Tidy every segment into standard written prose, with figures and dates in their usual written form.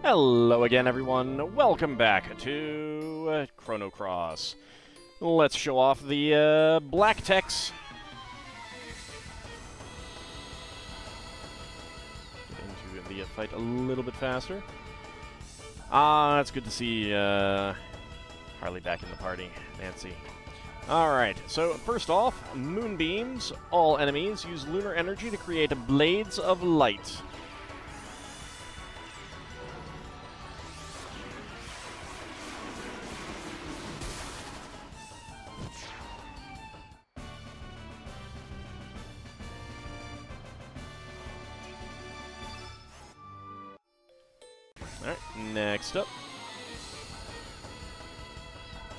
Hello again, everyone. Welcome back to Chrono Cross. Let's show off the black techs. Get into the fight a little bit faster. It's good to see Harley back in the party. Nancy. Alright, so first off, moonbeams. All enemies use lunar energy to create blades of light. Alright, next up.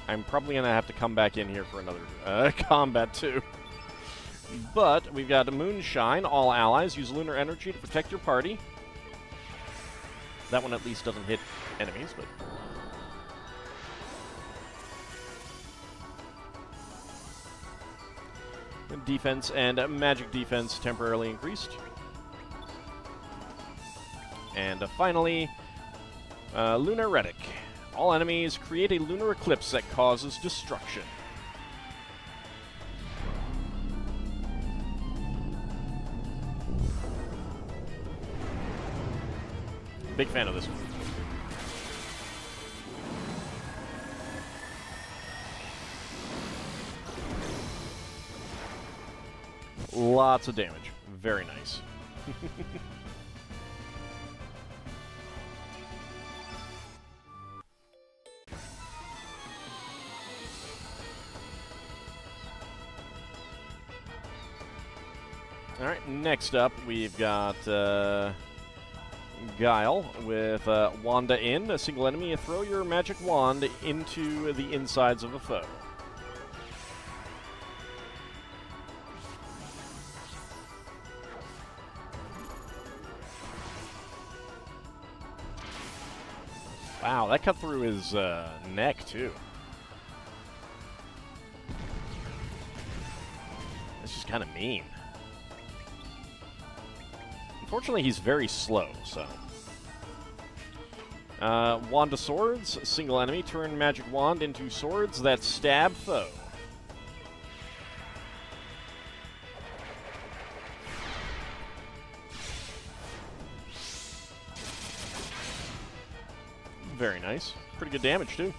I'm probably going to have to come back in here for another combat, too. But we've got Moonshine. All allies use lunar energy to protect your party. That one at least doesn't hit enemies, but... Defense and magic defense temporarily increased. And finally, Lunar Relic. All enemies create a lunar eclipse that causes destruction. Big fan of this one. Lots of damage. Very nice. Alright, next up we've got Guile with Wanda in. A single enemy, throw your magic wand into the insides of a foe. Wow, that cut through his neck, too. That's just kind of mean. Unfortunately, he's very slow, so... Wand of Swords. Single enemy, turn magic wand into swords that stab foe. Very nice. Pretty good damage, too.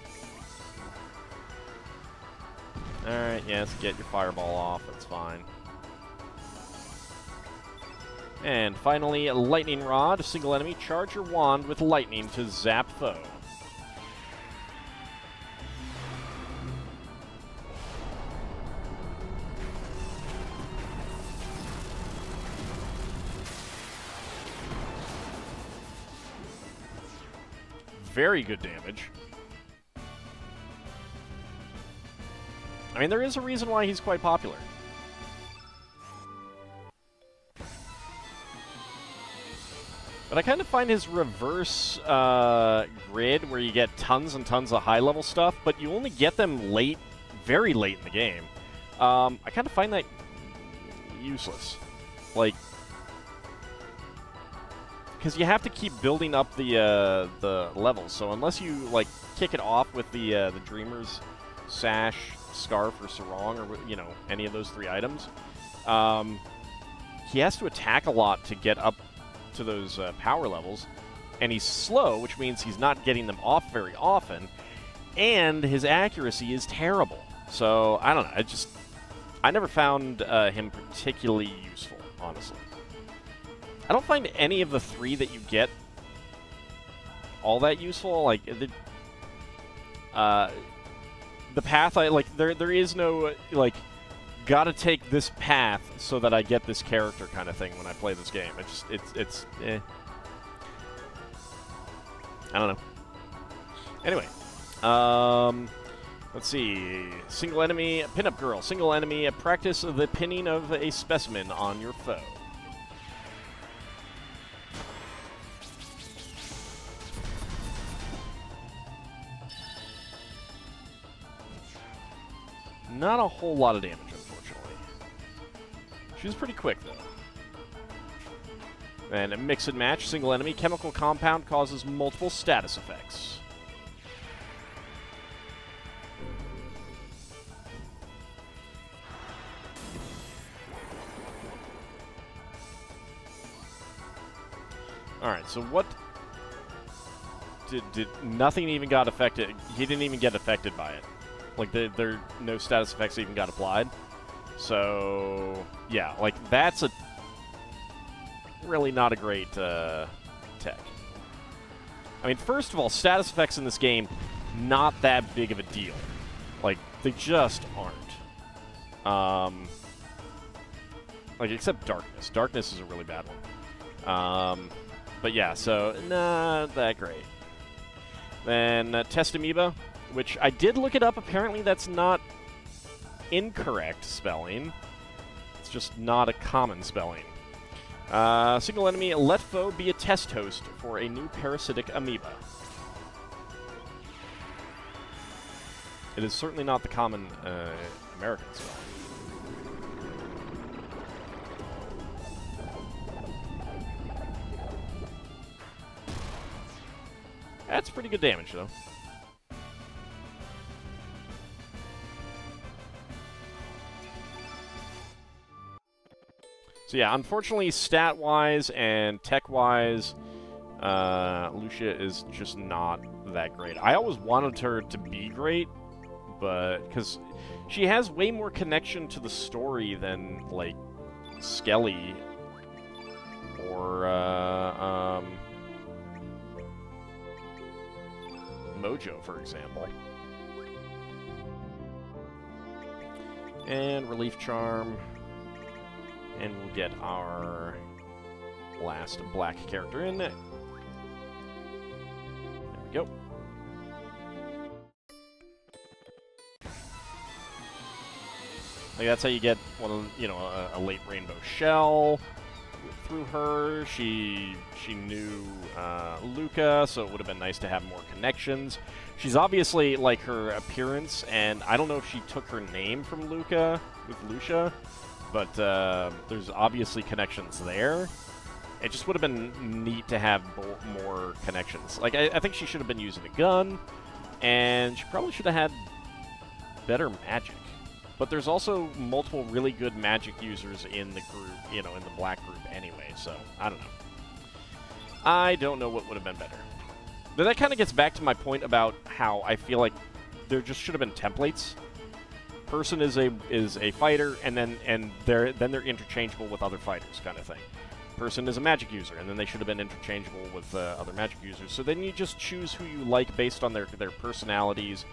Alright, yes, get your fireball off. That's fine. And finally, Lightning Rod. Single enemy, charge your wand with lightning to zap foe. Very good damage. I mean, there is a reason why he's quite popular. But I kind of find his reverse grid, where you get tons and tons of high-level stuff, but you only get them late, very late in the game. I kind of find that useless. Like, because you have to keep building up the levels. So unless you like kick it off with the Dreamer's Sash, Scarf, or Sarong, or any of those three items, he has to attack a lot to get up to those power levels, and he's slow, which means he's not getting them off very often, and his accuracy is terrible. So, I don't know, I never found him particularly useful, honestly. I don't find any of the three that you get all that useful. Like, the path, there is no, like, gotta take this path so that I get this character kind of thing when I play this game. It's eh. I don't know. Anyway, let's see. Single enemy, pinup girl. Single enemy, practice the pinning of a specimen on your foe. Not a whole lot of damage, unfortunately. She's pretty quick, though. And a mix and match, single enemy, chemical compound causes multiple status effects. Alright, so what... Did nothing even got affected? He didn't even get affected by it. Like, there no status effects even got applied. So, yeah, like, that's a... really not a great tech. I mean, first of all, status effects in this game, not that big of a deal. Like, they just aren't. Like, except Darkness. Darkness is a really bad one. But yeah, so, not that great. Then Test Amoeba, which I did look it up. Apparently that's not incorrect spelling. It's just not a common spelling. Single enemy, let foe be a test host for a new parasitic amoeba. It is certainly not the common American spelling. That's pretty good damage, though. So yeah, unfortunately, stat-wise and tech-wise, Lucia is just not that great. I always wanted her to be great, but... because she has way more connection to the story than, like, Skelly or, Mojo, for example. And Relief Charm. And we'll get our last black character in. There we go. Like, that's how you get one of, you know, a late rainbow shell through her. She knew Luca, so it would have been nice to have more connections. She's obviously, like, her appearance, and I don't know if she took her name from Luca with Lucia, but there's obviously connections there. It just would have been neat to have more connections. Like, I think she should have been using a gun, and she probably should have had better magic. But there's also multiple really good magic users in the group, you know, in the black group anyway, so I don't know. I don't know what would have been better. But that kind of gets back to my point about how I feel like there just should have been templates. Person is a fighter, and then they're interchangeable with other fighters, kind of thing. Person is a magic user, and then they should have been interchangeable with other magic users. So then you just choose who you like based on their personalities,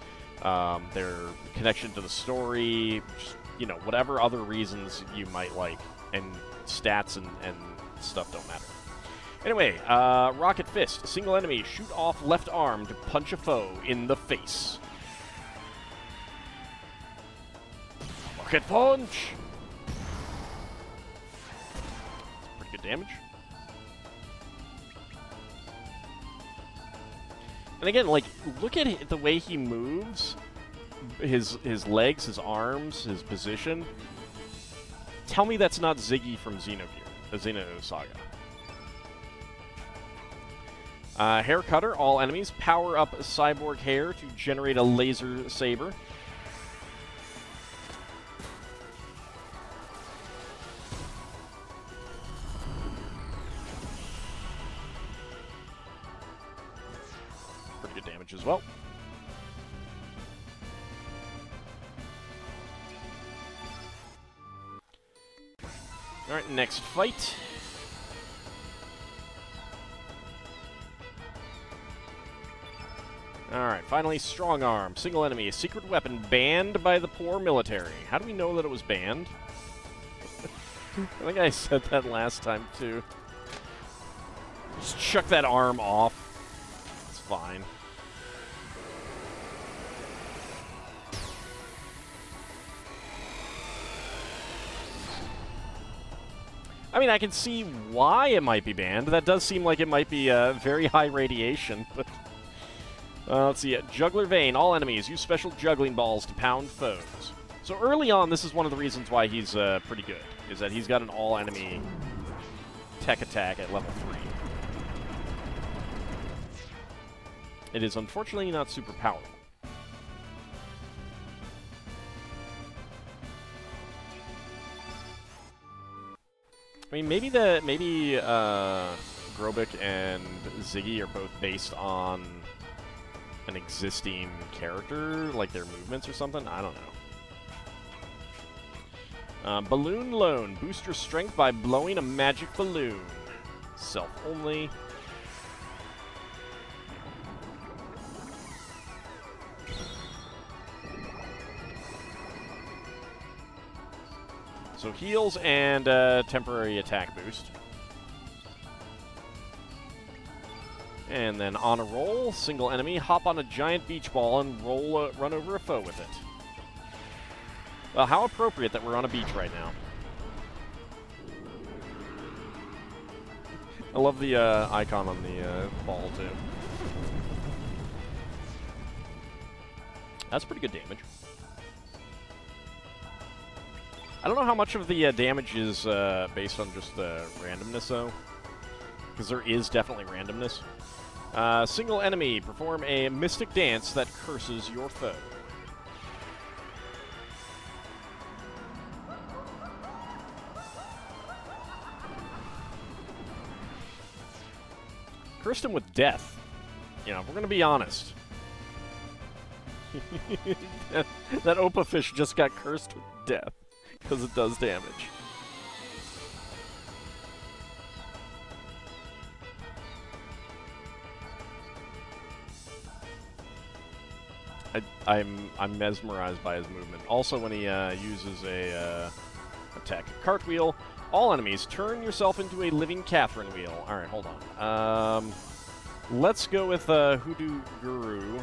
their connection to the story, just, you know, whatever other reasons you might like, and stats and stuff don't matter. Anyway, Rocket Fist, single enemy, shoot off left arm to punch a foe in the face. Rocket Punch! That's pretty good damage. And again, like, look at the way he moves, his legs, his arms, his position. Tell me that's not Ziggy from Xenogear, the Xenosaga. Hair Cutter, all enemies power up cyborg hair to generate a laser saber. Pretty good damage as well. Alright, next fight. Alright, finally, Strong Arm. Single enemy, a secret weapon banned by the poor military. How do we know that it was banned? I think I said that last time, too. Just chuck that arm off. It's fine. I mean, I can see why it might be banned. That does seem like it might be very high radiation, but... let's see. Juggler Vein. All enemies use special juggling balls to pound foes. So early on, this is one of the reasons why he's pretty good, is that he's got an all-enemy tech attack at level 3. It is unfortunately not super powerful. I mean, maybe Grobik and Ziggy are both based on an existing character, like their movements or something. I don't know. Balloon Loan. Boost your strength by blowing a magic balloon. Self only. So heals and temporary attack boost. And then on a roll, single enemy, hop on a giant beach ball and run over a foe with it. Well, how appropriate that we're on a beach right now. I love the icon on the ball, too. That's pretty good damage. I don't know how much of the damage is based on just randomness, though. Because there is definitely randomness. Single enemy, perform a mystic dance that curses your foe. Cursed him with death. You know, we're going to be honest. that Opa fish just got cursed with death. Because it does damage. I'm mesmerized by his movement. Also, when he uses a attack cartwheel, all enemies turn yourself into a living Catherine wheel. All right, hold on. Let's go with Hoodoo Guru,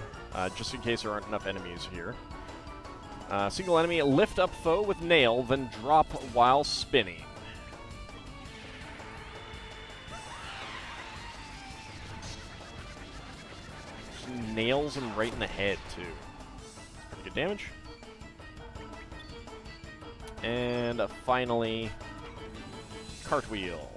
just in case there aren't enough enemies here. Single enemy, lift up foe with nail, then drop while spinning. Just nails him right in the head, too. Pretty good damage. And finally, cartwheel.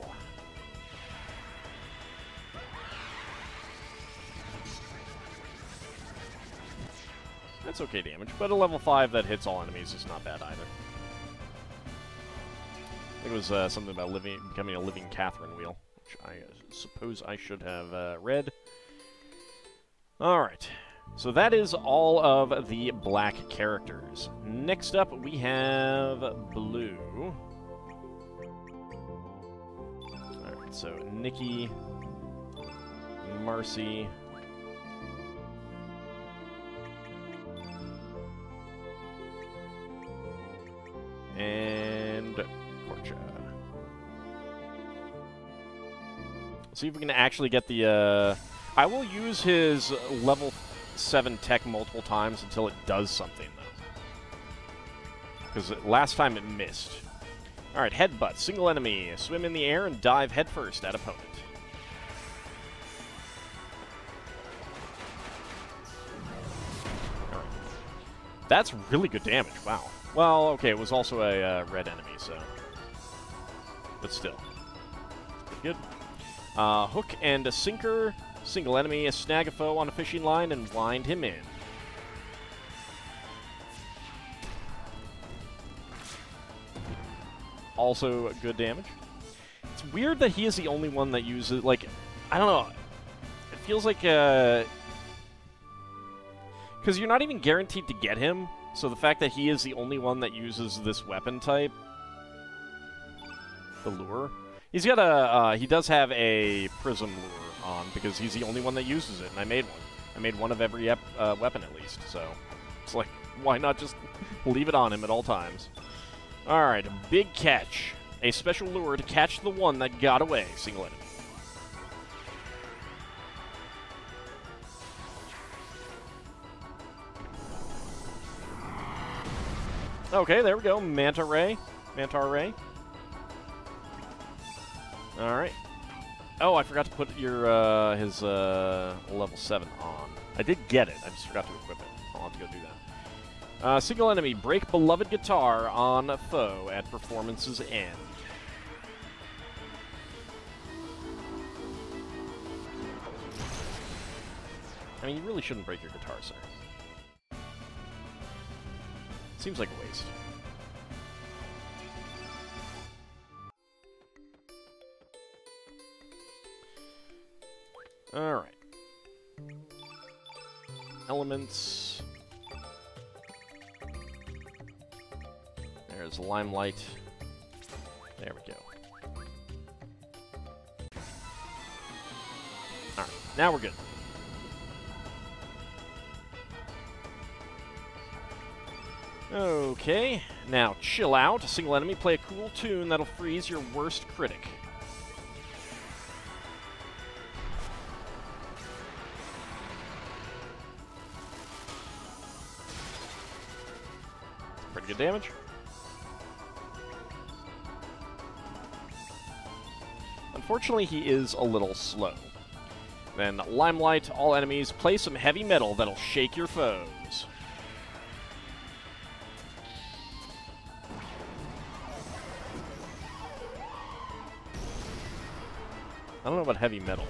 That's okay damage, but a level 5 that hits all enemies is not bad either. I think it was something about becoming a living Catherine wheel, which I suppose I should have read. Alright, so that is all of the black characters. Next up, we have blue. Alright, so Nikki, Marcy, and Korcha. See if we can actually get the, I will use his level 7 tech multiple times until it does something, though. Because last time it missed. Alright, Headbutt. Single enemy. Swim in the air and dive headfirst at opponent. Alright. That's really good damage. Wow. Well, okay, it was also a red enemy, so... But still. Pretty good. Hook and a sinker. Single enemy, snag a foe on a fishing line and wind him in. Also good damage. It's weird that he is the only one that uses, like, I don't know. It feels like, because you're not even guaranteed to get him. So the fact that he is the only one that uses this weapon type, the lure, he's got a, he does have a prism lure on because he's the only one that uses it, and I made one. I made one of every weapon at least, so it's like, why not just leave it on him at all times? Alright, a big catch. A special lure to catch the one that got away, single enemy. Okay, there we go. Manta Ray. Mantar Ray. Alright. Oh, I forgot to put your his level 7 on. I did get it. I just forgot to equip it. I'll have to go do that. Single enemy. Break beloved guitar on a foe at performance's end. I mean, you really shouldn't break your guitar, sir. Seems like a waste. Alright. Elements. There's Limelight. There we go. Alright, now we're good. Okay, now chill out. A single enemy, play a cool tune that'll freeze your worst critic. Pretty good damage. Unfortunately, he is a little slow. Then Limelight, all enemies, play some heavy metal that'll shake your foes. I don't know about heavy metal.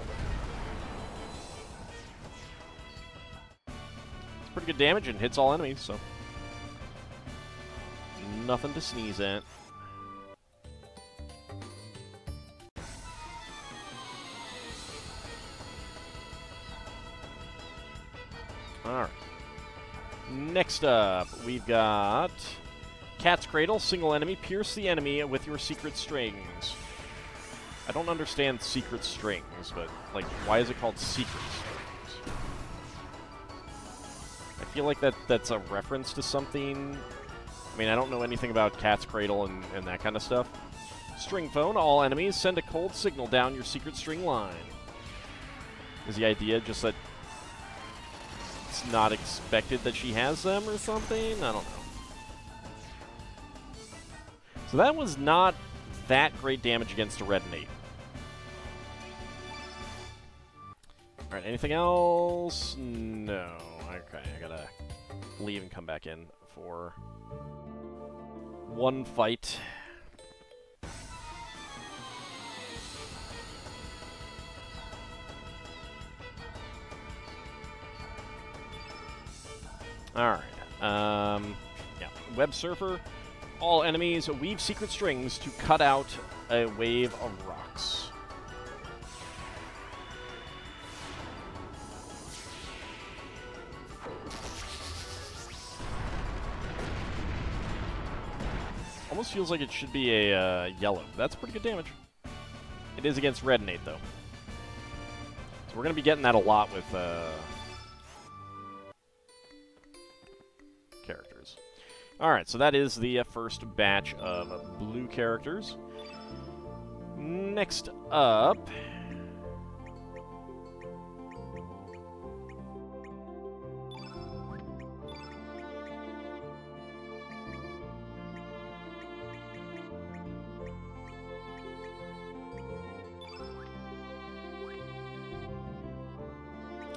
It's pretty good damage and hits all enemies, so nothing to sneeze at. Alright. Next up, we've got Cat's Cradle, single enemy, pierce the enemy with your secret strings. I don't understand secret strings, but, like, why is it called secret strings? I feel like that's a reference to something. I mean, I don't know anything about Cat's Cradle and that kind of stuff. String phone, all enemies, send a cold signal down your secret string line. Is the idea just that it's not expected that she has them or something? I don't know. So that was not that great damage against a red and 8. Alright, anything else? No. Okay, I gotta leave and come back in for one fight. Alright, yeah, Web Surfer. All enemies weave secret strings to cut out a wave of rocks. Almost feels like it should be a yellow. That's pretty good damage. It is against red and 8, though. So we're going to be getting that a lot with characters. Alright, so that is the first batch of blue characters. Next up...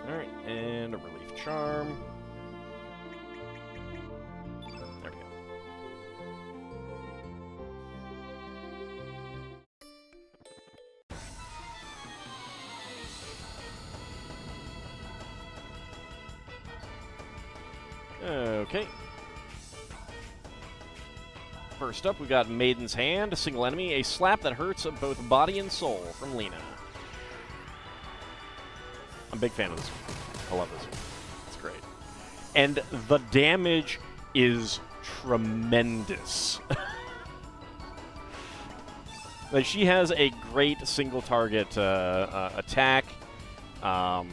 Alright, and a relief charm. There we go. Okay. First up, we got Maiden's Hand, a single enemy, a slap that hurts both body and soul from Lena. I'm a big fan of this one. I love this one. It's great. And the damage is tremendous. Like, she has a great single target attack. And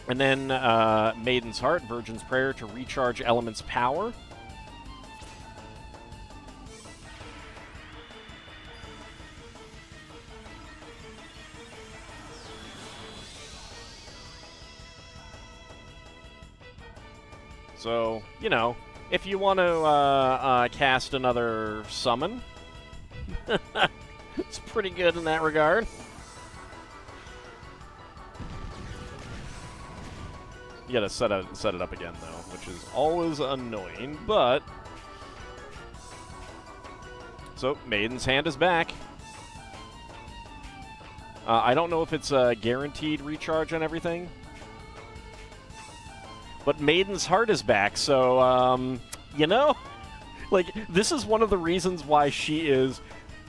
then Maiden's Heart, Virgin's Prayer to recharge Element's power. So, you know, if you want to cast another summon, it's pretty good in that regard. You gotta set it up again, though, which is always annoying, but... So, Maiden's Hand is back. I don't know if it's a guaranteed recharge on everything. but Maiden's Heart is back, so, you know, like, this is one of the reasons why she is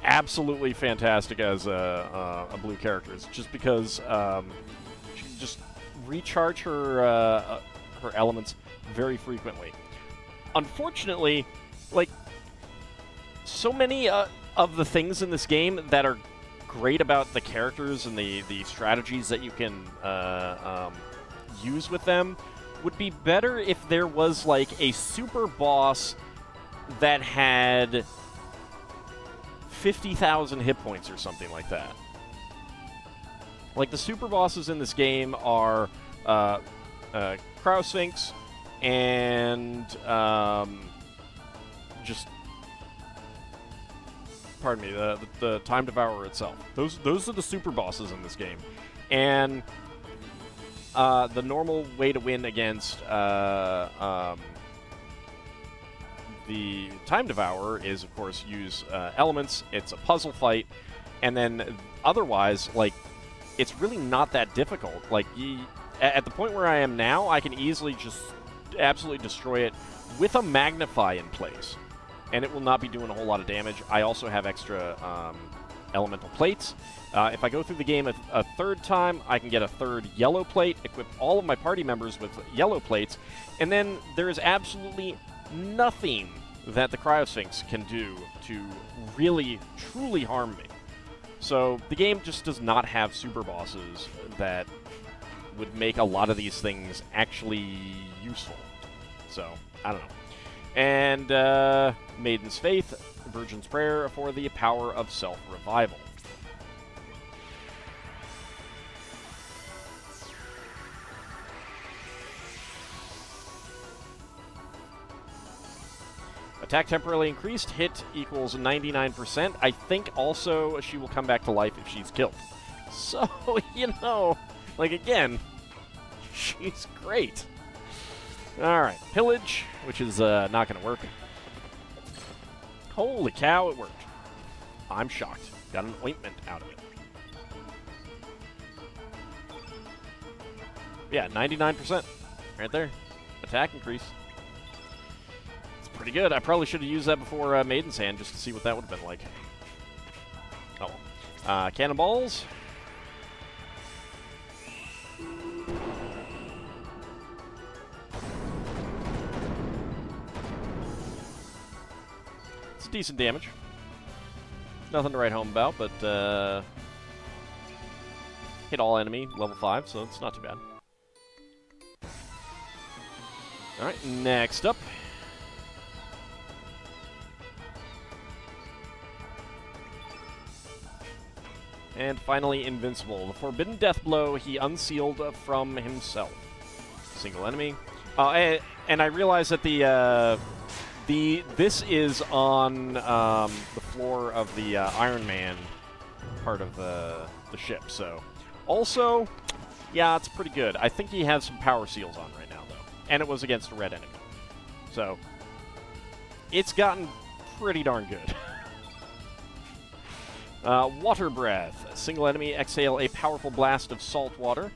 absolutely fantastic as a blue character. It's just because she can just recharge her her elements very frequently. Unfortunately, like, so many of the things in this game that are great about the characters and the strategies that you can use with them would be better if there was, like, a super boss that had 50,000 hit points or something like that. Like, the super bosses in this game are Cryosphinx and just, pardon me, the Time Devourer itself. Those are the super bosses in this game. And the normal way to win against the Time Devourer is, of course, use elements. It's a puzzle fight. And then otherwise, like, it's really not that difficult. Like, at the point where I am now, I can easily just absolutely destroy it with a Magnify in place. And it will not be doing a whole lot of damage. I also have extra elemental plates. If I go through the game a third time, I can get a third yellow plate, equip all of my party members with yellow plates, and then there is absolutely nothing that the Cryosphinx can do to really, truly harm me. So the game just does not have super bosses that would make a lot of these things actually useful. So, I don't know. And Maiden's Faith, Virgin's Prayer for the power of self-revival. Attack temporarily increased, hit equals 99%. I think also she will come back to life if she's killed. So, you know, like, again, she's great. Alright, Pillage, which is not going to work. Holy cow, it worked. I'm shocked. Got an ointment out of it. Yeah, 99%. Right there. Attack increase. It's pretty good. I probably should have used that before Maiden's Hand just to see what that would have been like. Oh well. Cannonballs. Decent damage. Nothing to write home about, but hit all enemy, level 5, so it's not too bad. Alright, next up. And finally, Invincible. The Forbidden Death Blow he unsealed from himself. Single enemy. And I realize that this is on the floor of the Iron Man part of the ship, so... Also, yeah, it's pretty good. I think he has some power seals on right now, though. And it was against a red enemy. So, it's gotten pretty darn good. Water Breath. A single enemy exhale a powerful blast of salt water.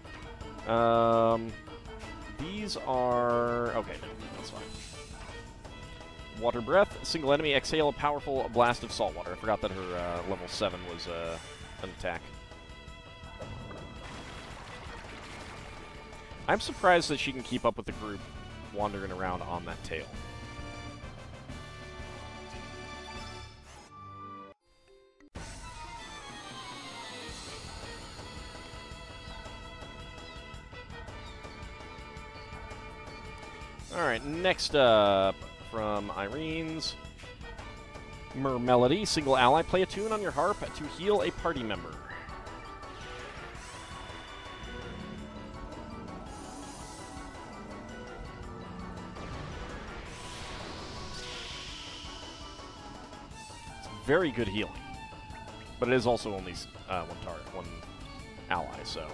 These are... Okay, no, that's fine. Water Breath. Single enemy exhale a powerful blast of salt water. I forgot that her level 7 was an attack. I'm surprised that she can keep up with the group wandering around on that tail. Alright, next up from Irene's Melody. Single ally, play a tune on your harp to heal a party member. It's very good healing. But it is also only one ally, so...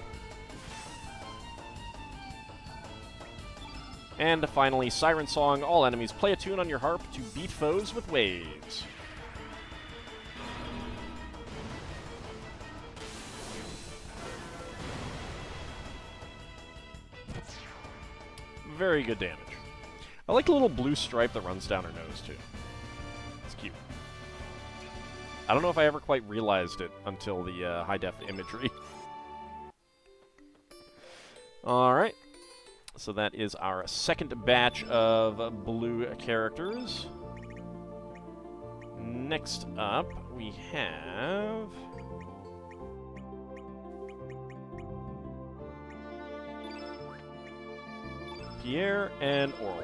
And finally, Siren Song. All enemies play a tune on your harp to beat foes with waves. very good damage. I like the little blue stripe that runs down her nose, too. It's cute. I don't know if I ever quite realized it until the high-def imagery. Alright. So that is our second batch of blue characters. Next up, we have... Pierre and Orla.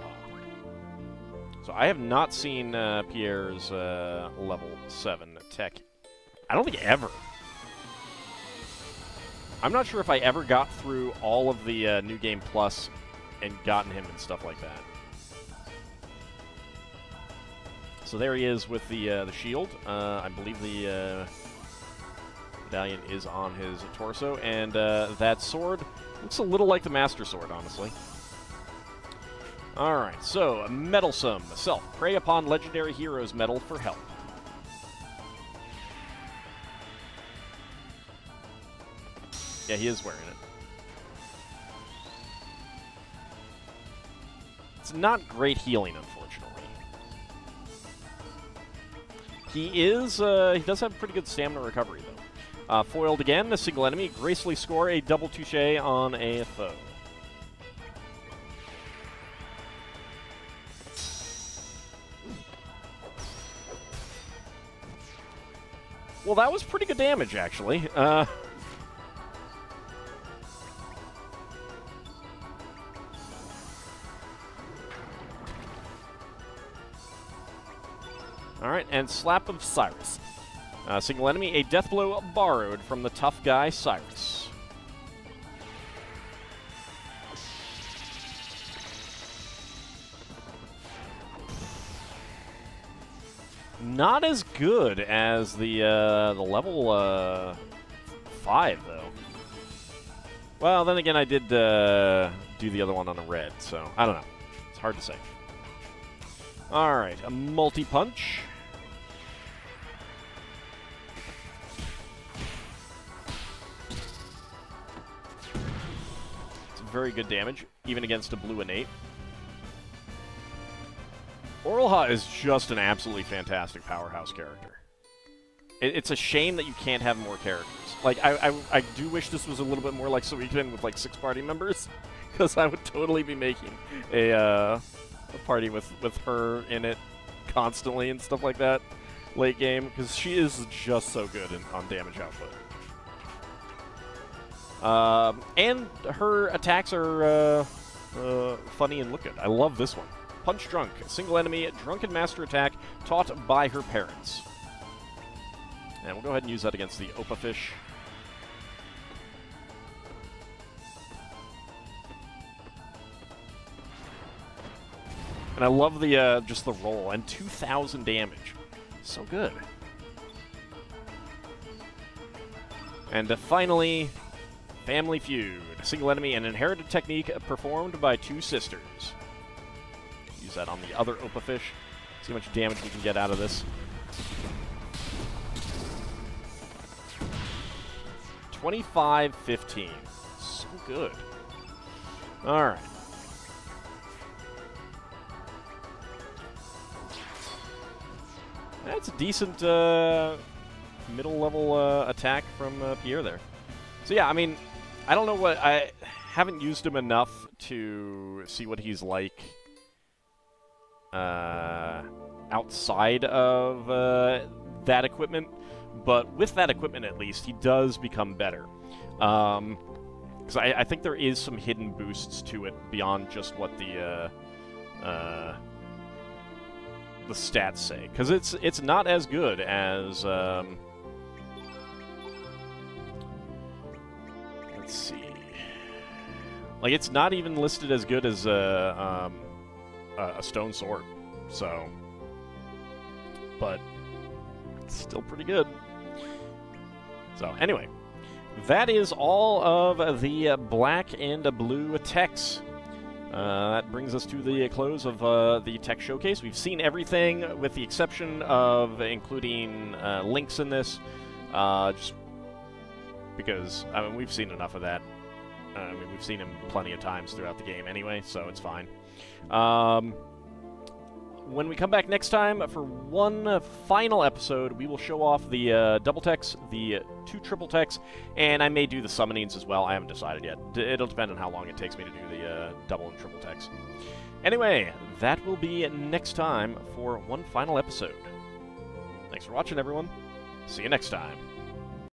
So I have not seen Pierre's level 7 tech. I don't think ever. I'm not sure if I ever got through all of the New Game Plus and gotten him and stuff like that. So there he is with the shield. I believe the medallion is on his torso, and that sword looks a little like the Master Sword, honestly. Alright, so, Meddlesome. Self. Prey upon Legendary Heroes Medal for help. Yeah, he is wearing it. It's not great healing, unfortunately. He does have pretty good stamina recovery, though. Foiled again, a single enemy. Gracefully score a double touche on a foe. Well, that was pretty good damage, actually. Alright, and Slap of Cyrus. Single enemy, a death blow borrowed from the tough guy, Cyrus. Not as good as the level 5, though. Well, then again, I did do the other one on a red, so I don't know. It's hard to say. Alright, a multi-punch. It's very good damage, even against a blue innate. Orlha is just an absolutely fantastic powerhouse character. It's a shame that you can't have more characters. Like, I do wish this was a little bit more like Suikoden with, like, 6 party members, because I would totally be making a party with her in it constantly and stuff like that late game, because she is just so good on damage output. And her attacks are funny and look good. I love this one. Punch Drunk, a single enemy, drunken master attack taught by her parents. And we'll go ahead and use that against the Opa Fish. And I love the just the roll, and 2,000 damage. So good. And finally, Family Feud. A single enemy, an inherited technique performed by 2 sisters. Use that on the other Opa Fish. See how much damage we can get out of this. 25-15. So good. Alright. That's a decent middle-level attack from Pierre there. So yeah, I mean, I don't know what... I haven't used him enough to see what he's like outside of that equipment. But with that equipment, at least, he does become better. Because I think there is some hidden boosts to it beyond just what the stats say. Because it's not as good as... let's see. Like, it's not even listed as good as a stone sword. So... But... it's still pretty good. So, anyway. That is all of the black and blue techs. That brings us to the close of the tech showcase. We've seen everything with the exception of including links in this. Just because, I mean, we've seen enough of that I mean, we've seen him plenty of times throughout the game anyway, so it's fine. When we come back next time for one final episode, we will show off the double techs, the 2 triple techs, and I may do the summonings as well. I haven't decided yet. It'll depend on how long it takes me to do the double and triple techs. Anyway, that will be next time for one final episode. Thanks for watching, everyone. See you next time.